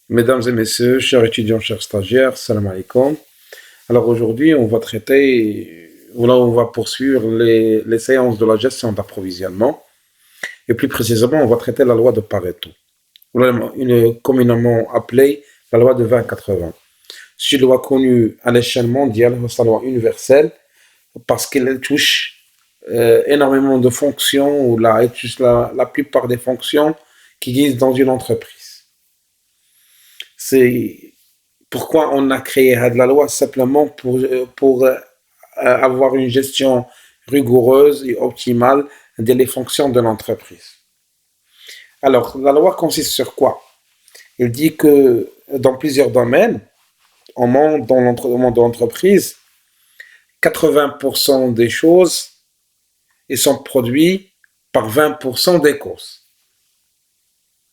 Mesdames et messieurs, chers étudiants, chers stagiaires, salam alaikum. Alors aujourd'hui, on va traiter, on va poursuivre les séances de la gestion d'approvisionnement. Et plus précisément, on va traiter la loi de Pareto, communément appelée la loi de 20-80. C'est une loi connue à l'échelle mondiale, c'est la loi universelle, parce qu'elle touche énormément de fonctions, ou elle touche la plupart des fonctions qui existent dans une entreprise. C'est pourquoi on a créé la loi simplement pour avoir une gestion rigoureuse et optimale des fonctions de l'entreprise. Alors, la loi consiste sur quoi? Elle dit que dans plusieurs domaines, dans le monde de l'entreprise, 80% des choses ils sont produits par 20% des causes.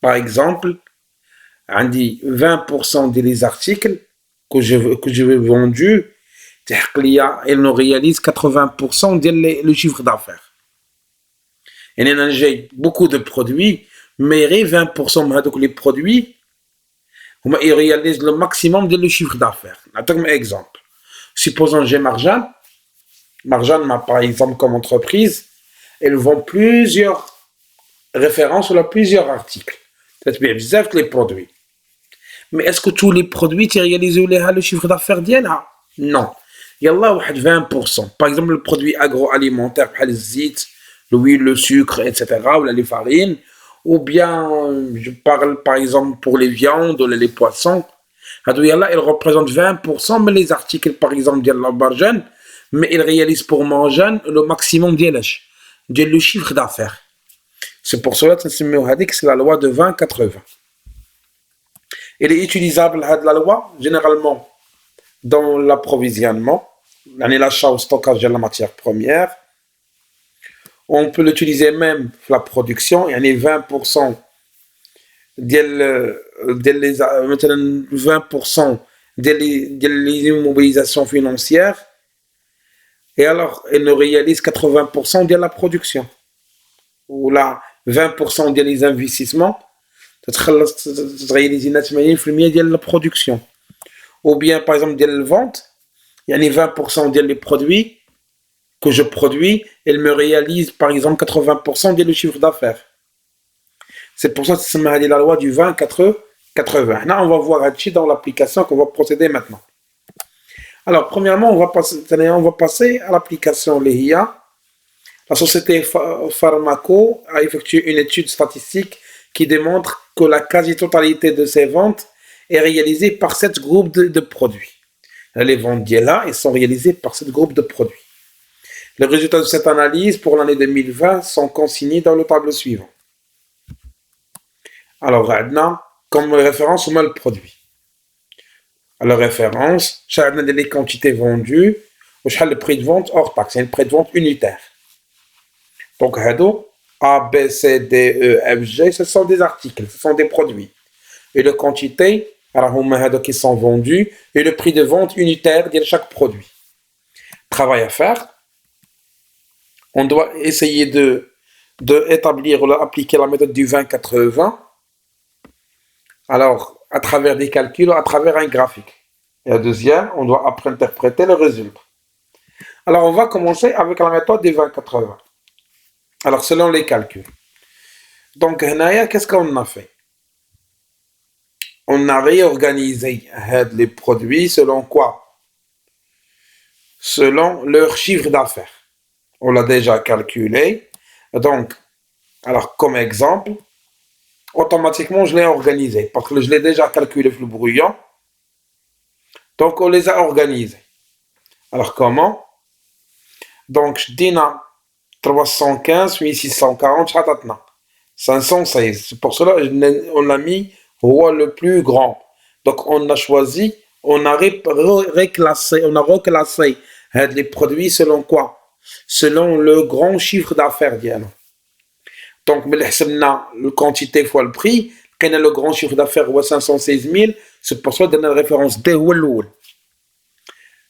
Par exemple, on dit 20% des articles que je veux vendus, ils nous réalisent 80% le chiffre d'affaires. Et j'ai beaucoup de produits, mais 20% de les produits, ils réalisent le maximum de le chiffre d'affaires. Un exemple. Supposons que j'ai Marjan, par exemple, comme entreprise, elle vend plusieurs références ou plusieurs articles. C'est bien les produits. Mais est-ce que tous les produits qui réalisent le chiffre d'affaires d'Yala? Non. Il y a là 20%. Par exemple, le produit agroalimentaire, le zit, l'huile, le sucre, etc., ou les farines, ou bien, je parle par exemple pour les viandes ou les poissons. Il représente 20%, mais les articles, par exemple, de la bargane, mais ils réalisent pour manger le maximum de le chiffre d'affaires. C'est pour cela que c'est la loi de 20-80. Elle est utilisable, la loi, généralement, dans l'approvisionnement, l'achat ou stockage de la matière première. On peut l'utiliser même pour la production, il y a 20% des immobilisations financières, et alors, elle nous réalise 80% de la production, ou là, 20% des investissements, réaliser 80% de la production. Ou bien, par exemple, de la vente, il y a 20% des produits que je produis, elle me réalise, par exemple, 80% du chiffre d'affaires. C'est pour ça que c'est la loi du 20-80. Là, on va voir dans l'application qu'on va procéder maintenant. Alors, premièrement, on va passer à l'application LEHIA. La société Pharmaco a effectué une étude statistique qui démontre que la quasi-totalité de ses ventes est réalisée par 7 groupes de produits. Les ventes d'IELA sont réalisées par 7 groupes de produits. Les résultats de cette analyse pour l'année 2020 sont consignés dans le tableau suivant. Alors, comme référence, on met le produit. Alors, référence, chaque des quantités vendues, le prix de vente hors taxe, c'est le prix de vente unitaire. Donc, A, B, C, D, E, F, G, ce sont des articles, ce sont des produits. Et les quantités, qui sont vendus, et le prix de vente unitaire de chaque produit. Travail à faire. On doit essayer d'établir ou appliquer la méthode du 20-80. Alors, à travers des calculs, à travers un graphique. Et la deuxième, on doit après interpréter le résultat. Alors, on va commencer avec la méthode du 20-80. Alors, selon les calculs. Donc, qu'est-ce qu'on a fait? On a réorganisé les produits selon quoi? Selon leur chiffre d'affaires. On l'a déjà calculé. Donc, alors comme exemple, automatiquement je l'ai organisé parce que je l'ai déjà calculé le brouillon. Donc on les a organisés. Alors comment? Donc je dis 315, 1640, 516. C'est pour cela on a mis le plus grand. Donc on a choisi, on a reclassé les produits selon quoi? Selon le grand chiffre d'affaires d'Yala. Donc, le quantité fois le prix, quand le grand chiffre d'affaires est 516 000, c'est pour ça que la référence D ou l'oul.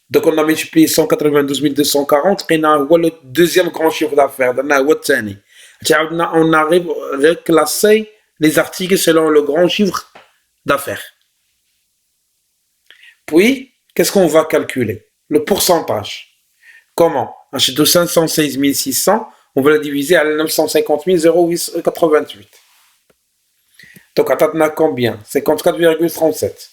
Donc, on a multiplié 192 240, on a le deuxième grand chiffre d'affaires, on a reclassé les articles selon le grand chiffre d'affaires. Puis, qu'est-ce qu'on va calculer? Le pourcentage. Comment? De 516 600, on va le diviser à 950 088. Donc, on a combien? 54,37.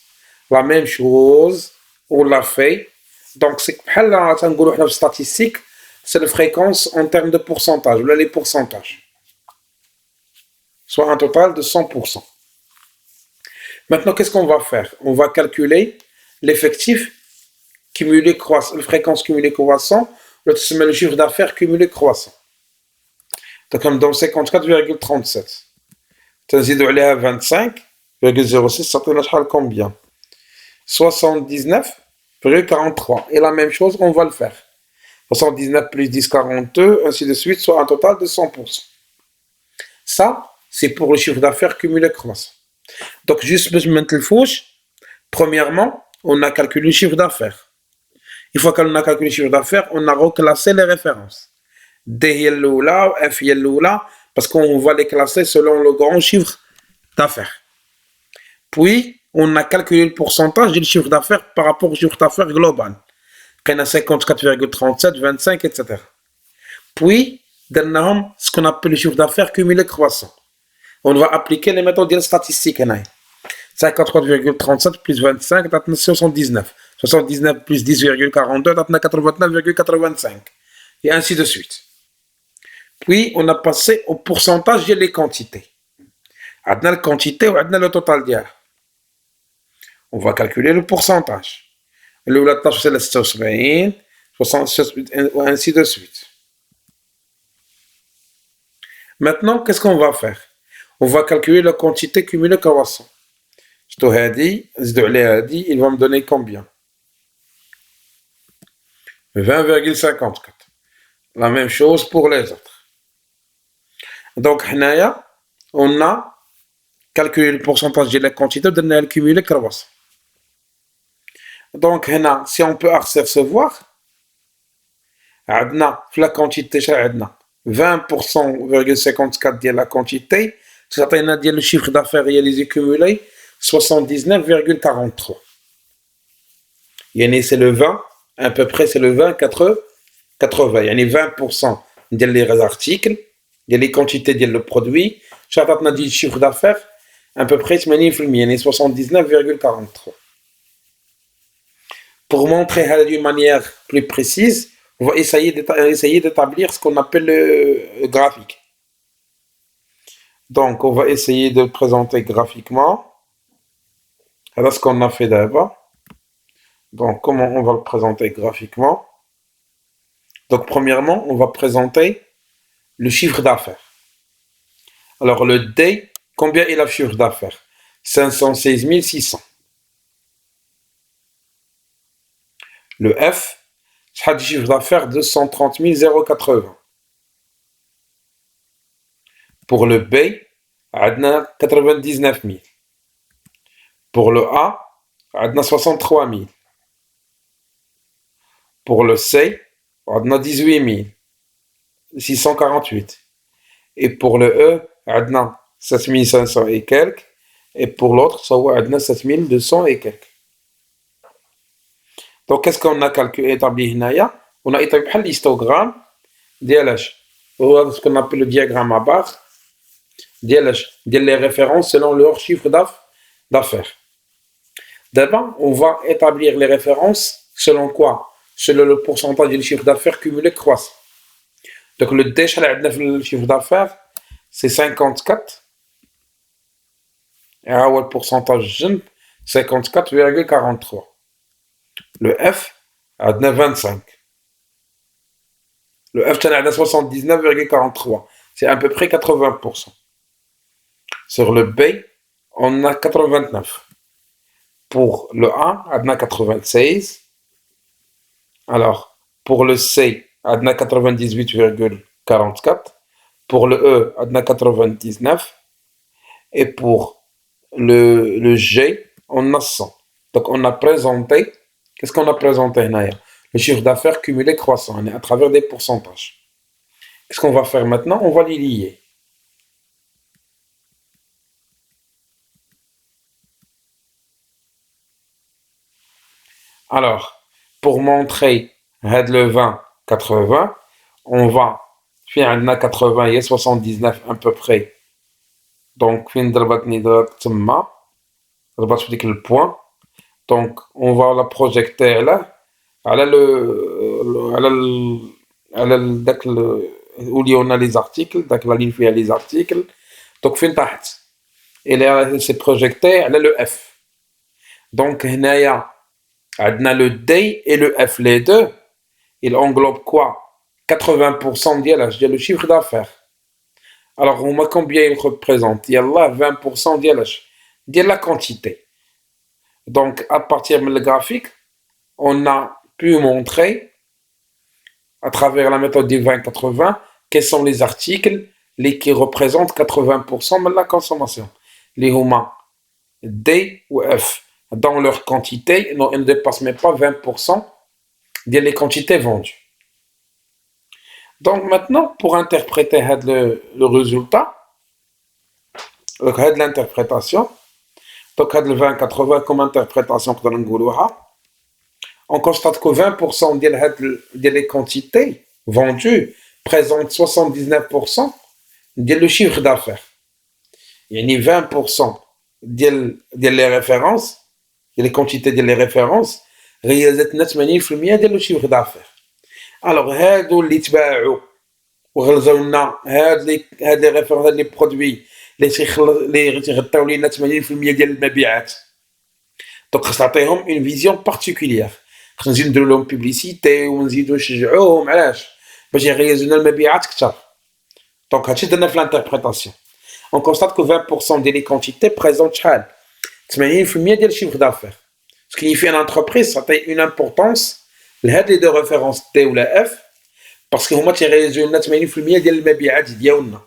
La même chose, on l'a fait. Donc, c'est la statistique, c'est la fréquence en termes de pourcentage, là, les pourcentages. Soit un total de 100%. Maintenant, qu'est-ce qu'on va faire? On va calculer l'effectif cumulé croissant, la fréquence cumulée croissant, le chiffre d'affaires cumulé croissant. Donc, comme dans 54,37. تنزيدوا عليها 25,06 ça donne combien? 79,43. Et la même chose, on va le faire. 79 plus 10, 42, ainsi de suite, soit un total de 100%. Ça, c'est pour le chiffre d'affaires cumulé croissant. Donc, juste pour mettre le fouche, premièrement, on a calculé le chiffre d'affaires. Une fois qu'on a calculé le chiffre d'affaires, on a reclassé les références. D est là, F est là, parce qu'on va les classer selon le grand chiffre d'affaires. Puis, on a calculé le pourcentage du chiffre d'affaires par rapport au chiffre d'affaires global. On a 54,37, 25, etc. Puis, on ce qu'on appelle le chiffre d'affaires cumulé croissant. On va appliquer les méthodes statistiques. 53,37 plus 25, 79. 79 plus 10,42, 89,85. Et ainsi de suite. Puis, on a passé au pourcentage des quantités. On a la quantité ou on a le total d'hier. On va calculer le pourcentage. Le tâche c'est le 76, 67, et ainsi de suite. Maintenant, qu'est-ce qu'on va faire? On va calculer la quantité cumulée croissant. Je te dit, il va me donner combien? 20,54. La même chose pour les autres. Donc, on a calculé le pourcentage de la quantité de la cumulée croissant. Donc, si on peut apercevoir, la quantité, 20,54% de la quantité, c'est le chiffre d'affaires réalisé cumulé, 79,43. C'est le 20, à peu près c'est le 20, 80. Il y a 20% des articles, il y a les quantités de le produit, chaque chiffre d'affaires, à peu près 79,43. Pour montrer d'une manière plus précise, on va essayer d'établir ce qu'on appelle le graphique. Donc, on va essayer de le présenter graphiquement. Voilà ce qu'on a fait d'abord. Donc, comment on va le présenter graphiquement? Donc, premièrement, on va présenter le chiffre d'affaires. Alors, le D, combien est le chiffre d'affaires? 516 600. Le F, c'est le chiffre d'affaires 230 080. Pour le B, on a 99 000. Pour le A, on a 63 000. Pour le C, on a 18 648. Et pour le E, on a 7500 et quelques. Et pour l'autre, on a 7200 et quelques. Donc, qu'est-ce qu'on a établi ici? On a établi l'histogramme DLH. Ce qu'on appelle le diagramme à barre. DLH. Les références selon leur chiffre d'affaires. D'abord, on va établir les références selon quoi? Selon le pourcentage du chiffre d'affaires cumulé croissant. Donc, le D, le chiffre d'affaires, c'est 54. Et le pourcentage jeune, 54,43. Le F, a 25. Le F, c'est 79,43. C'est à peu près 80%. Sur le B, on a 89. Pour le A, on a 96. Alors, pour le C, on a 98,44. Pour le E, on a 99. Et pour le G, on a 100. Donc, on a présenté, qu'est-ce qu'on a présenté, Naya? Le chiffre d'affaires cumulé croissant, à travers des pourcentages. Qu'est-ce qu'on va faire maintenant? On va les lier. Alors, pour montrer le 20-80, on va faire un 80 et 79 à peu près. Donc, fin le point. Donc, on va la projeter là, à où il y a les articles, la ligne où il y a les articles. Donc, fin تحت. Et là, c'est projeté à le F. Donc, il y a le D et le F, les deux. Il englobe quoi? 80% de le chiffre d'affaires. Alors, on a combien il représente? Il y a là 20% de la quantité. Donc, à partir du graphique, on a pu montrer, à travers la méthode du 20-80, quels sont les articles qui représentent 80% de la consommation. Les humains, D ou F, dans leur quantité, ne dépassent même pas 20% des quantités vendues. Donc maintenant, pour interpréter le résultat, l'interprétation, donc le 20-80 comme interprétation, on constate que 20% des quantités vendues présentent 79% du chiffre d'affaires. Il y a 20% des références, les quantités des références, réalisent 80% du chiffre d'affaires. Alors, هادو اللي تباعوا وغلزوا لنا هاد لي ريفيرونس هاد لي برودوي اللي تيغطيو لينا 80% ديال المبيعات. دونك خص تعطيهم اون فيزيون بارتيكوليير، خص نزيدو نديرو لهم بوبليسيتي ونزيدو نشجعوهم. علاش؟ باش يغيزوا لنا المبيعات كثر. دونك هادشي درنا في لانتربريتاسيون. On constate que 20% des quantités présentent 80% ديال الشيفر d'affaires. Ce qui fait une entreprise, ça a une importance. Les deux références T ou la F, parce que هما تيغيزوا لنا 80% ديال المبيعات ديالنا.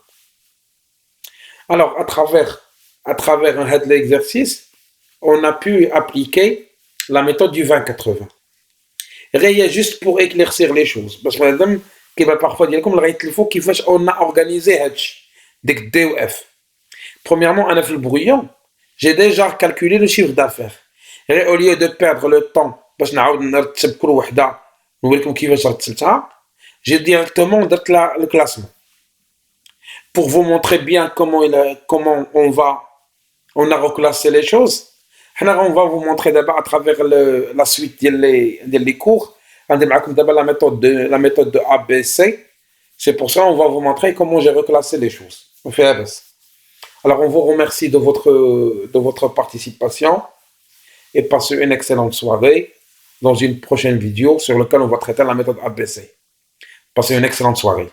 Alors, à travers l'exercice, on a pu appliquer la méthode du 20-80. Rien juste pour éclaircir les choses. Parce que madame, qui va parfois dire comme il faut qu'il fasse, on a organisé avec D ou F. Premièrement, en le brouillon, j'ai déjà calculé le chiffre d'affaires. Et au lieu de perdre le temps, باش نعاود نرتب كل وحده نوريكم كيفاش رتبتها, j'ai directement fait le classement pour vous montrer bien comment on a reclassé les choses. On va vous montrer d'abord à travers la suite des cours. On va vous montrer la méthode de ABC. C'est pour ça qu'on va vous montrer comment j'ai reclassé les choses. Alors on vous remercie de votre participation et passez une excellente soirée dans une prochaine vidéo sur laquelle on va traiter la méthode ABC. Passez une excellente soirée.